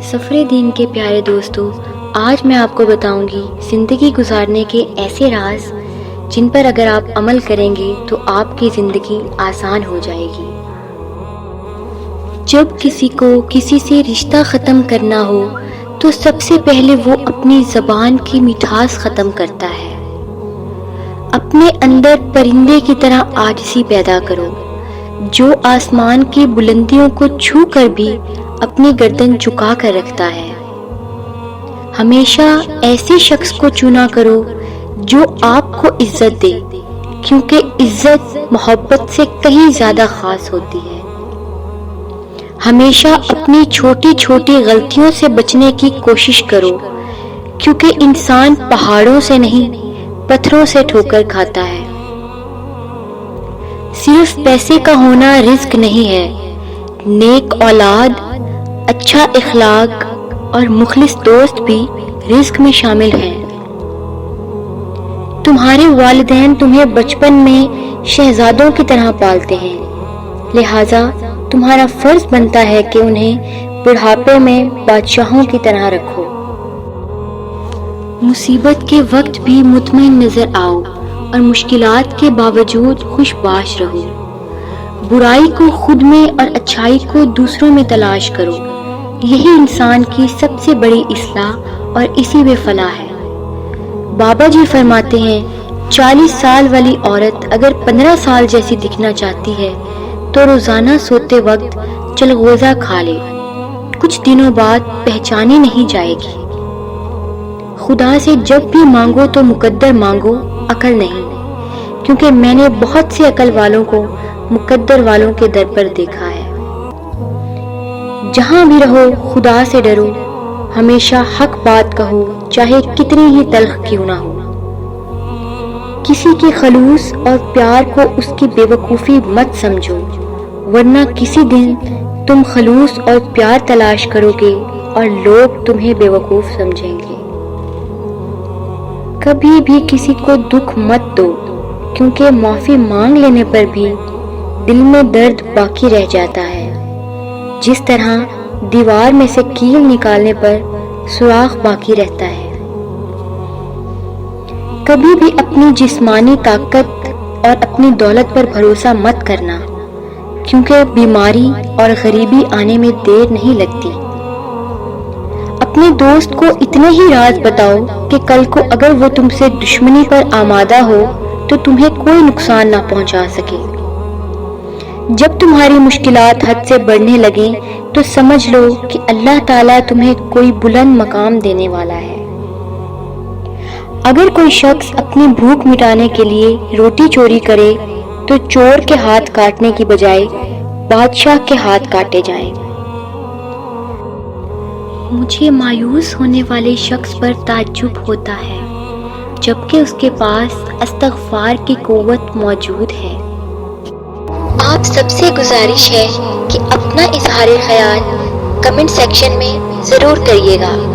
سفر دین کے پیارے دوستو، آج میں آپ کو بتاؤں گی زندگی گزارنے کے ایسے راز جن پر اگر آپ عمل کریں گے تو آپ کی زندگی آسان ہو جائے گی۔ جب کسی کو کسی سے رشتہ ختم کرنا ہو تو سب سے پہلے وہ اپنی زبان کی مٹھاس ختم کرتا ہے۔ اپنے اندر پرندے کی طرح عاجزی پیدا کرو، جو آسمان کی بلندیوں کو چھو کر بھی اپنی گردن جھکا کر رکھتا ہے۔ ہمیشہ ایسے شخص کو چنا کرو جو آپ کو عزت دے، کیونکہ عزت محبت سے کہیں زیادہ خاص ہوتی ہے۔ ہمیشہ اپنی چھوٹی چھوٹی غلطیوں سے بچنے کی کوشش کرو، کیونکہ انسان پہاڑوں سے نہیں پتھروں سے ٹھوکر کھاتا ہے۔ صرف پیسے کا ہونا رزق نہیں ہے، نیک اولاد، اچھا اخلاق اور مخلص دوست بھی رزق میں شامل ہیں۔ تمہارے والدین تمہیں بچپن میں شہزادوں کی طرح پالتے ہیں، لہٰذا تمہارا فرض بنتا ہے کہ انہیں بڑھاپے میں بادشاہوں کی طرح رکھو۔ مصیبت کے وقت بھی مطمئن نظر آؤ اور مشکلات کے باوجود خوش باش رہو۔ برائی کو خود میں اور اچھائی کو دوسروں میں تلاش کرو، یہی انسان کی سب سے بڑی اصلاح اور اسی میں فلاح ہے۔ بابا جی فرماتے ہیں، 40 سال والی عورت اگر 15 سال جیسی دکھنا چاہتی ہے تو روزانہ سوتے وقت چلغوزہ کھا لے، کچھ دنوں بعد پہچانی نہیں جائے گی۔ خدا سے جب بھی مانگو تو مقدر مانگو، عقل نہیں، کیونکہ میں نے بہت سے عقل والوں کو مقدر والوں کے در پر دیکھا ہے۔ جہاں بھی رہو خدا سے ڈرو، ہمیشہ حق بات کہو چاہے کتنی ہی تلخ کیوں نہ ہو۔ کسی کے خلوص اور پیار کو اس کی بے وقوفی مت سمجھو، ورنہ کسی دن تم خلوص اور پیار تلاش کرو گے اور لوگ تمہیں بے وقوف سمجھیں گے۔ کبھی بھی کسی کو دکھ مت دو، کیونکہ معافی مانگ لینے پر بھی دل میں درد باقی رہ جاتا ہے، جس طرح دیوار میں سے کیل نکالنے پر سوراخ باقی رہتا ہے۔ کبھی بھی اپنی جسمانی طاقت اور اپنی دولت پر بھروسہ مت کرنا، کیونکہ بیماری اور غریبی آنے میں دیر نہیں لگتی۔ اپنے دوست کو اتنے ہی راز بتاؤ کہ کل کو اگر وہ تم سے دشمنی پر آمادہ ہو تو تمہیں کوئی نقصان نہ پہنچا سکے۔ جب تمہاری مشکلات حد سے بڑھنے لگیں تو سمجھ لو کہ اللہ تعالیٰ تمہیں کوئی بلند مقام دینے والا ہے۔ اگر کوئی شخص اپنی بھوک مٹانے کے لیے روٹی چوری کرے تو چور کے ہاتھ کاٹنے کی بجائے بادشاہ کے ہاتھ کاٹے جائیں۔ مجھے مایوس ہونے والے شخص پر تعجب ہوتا ہے جبکہ اس کے پاس استغفار کی قوت موجود ہے۔ آپ سب سے گزارش ہے کہ اپنا اظہار خیال کمنٹ سیکشن میں ضرور کریے گا۔